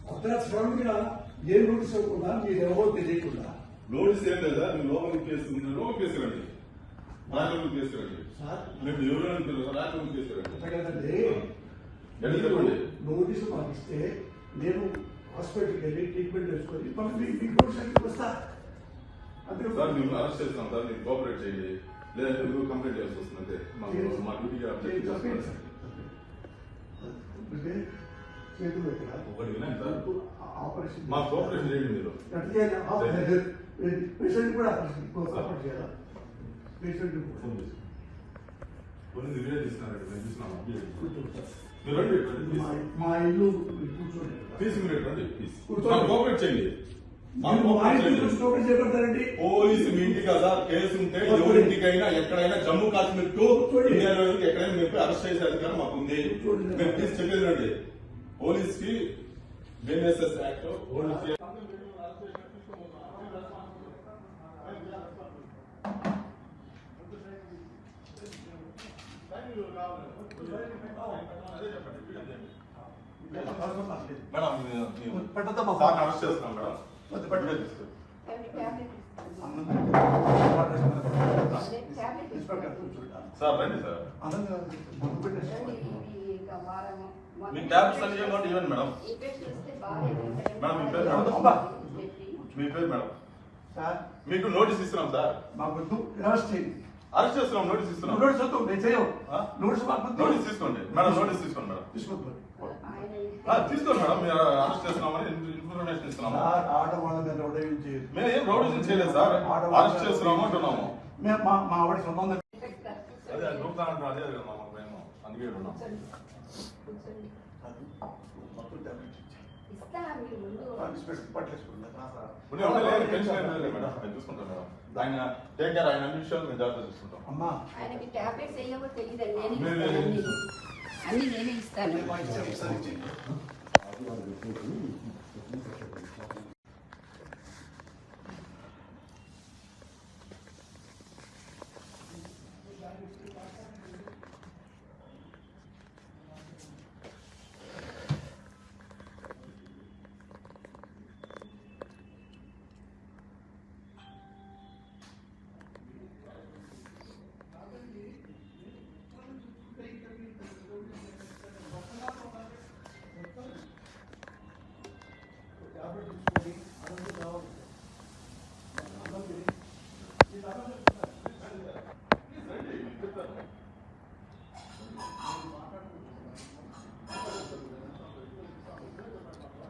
అర్ధరాత్రి కూడా ఏ నోటీస్ ఇవ్వకుండా మీరెవరో తెలియకుండా నోటీస్ ఏం లేదా మీరు లోపలికి కేసుకురండి రాజలోకి కేసుకురండి మీరు ఎవరు రాజలోకి కేసుకురండి చెప్పండి. నోటీసు పంపిస్తే నేను హాస్పిటల్కి వెళ్ళి ట్రీట్మెంట్ చేసుకొని మీకు నోటీస్ వస్తా అంతే సార్ మేము అరెస్ట్ చేస్తున్నాం సార్ మీరు కోఆపరేట్ చేయండి లేదంటే మీరు కంప్లైంట్ చేయాల్సి వస్తుంది అంతే మా డ్యూటీకి చేతులు పెట్టిన ఒకటి వినండి సార్ ఆపరేషన్ మా కోఆపరేషన్ చేయండి మీరు పేషెంట్ కూడా ఆపరేషన్ చేయాలా పేషెంట్ కొన్ని వీడియో తీసుకున్నారండి మేము చూసినాము మీరు రండి మా ఇల్లు కూర్చోండి తీసి మీరు రండి కోఆపరేట్ చేయండి చేయబడతారండి పోలీసు మీ ఇంటి కదా కేసు ఉంటే ఎవరింటికైనా ఎక్కడైనా జమ్మూ కాశ్మీర్ టు ఇండియా ఎక్కడైనా మీరు అరెస్ట్ చేసే అధికారం మాకు ఉంది. మేము ప్లీజ్ చెప్పేది రండి పోలీస్ కి బిఎన్ఎస్ఎస్ యాక్ట్ మేడం అరెస్ట్ చేస్తున్నాం మేడం సార్ రండి సార్ మీ ట్యాబ్స్ అన్ని ఇవ్వండి మేడం మేడం మీ పేరు మేడం మీకు నోటీస్ ఇస్తున్నాం సార్ అరెస్ట్ చేస్తున్నాం నోటీస్ ఇస్తున్నాం నోటీస్ తీసుకోండి మేడం నోటీస్ తీసుకోండి మేడం తీసుకోండి మేడం మీరు అరెస్ట్ చేస్తున్నామని ఇన్ఫర్మేషన్ ఇస్తున్నాము మేము ఏం రౌడీజం చేయలేదు సార్ అరెస్ట్ చేస్తున్నాము అంటున్నాము మా ఆవిడ సంబంధం అదే అడుగుతా అంటున్నా అదే మేము అందుకే ఉన్నాం చూసుకుంటాం మేడం ఆయన టేక్ కేర్ ఆయన అన్ని విషయాలు మేము జాగ్రత్త చూసుకుంటాం అమ్మా ఆయనకి టాబ్లెట్స్ ఏవో తెలియదండి అన్ని నేనే ఇస్తాను టాబ్లెట్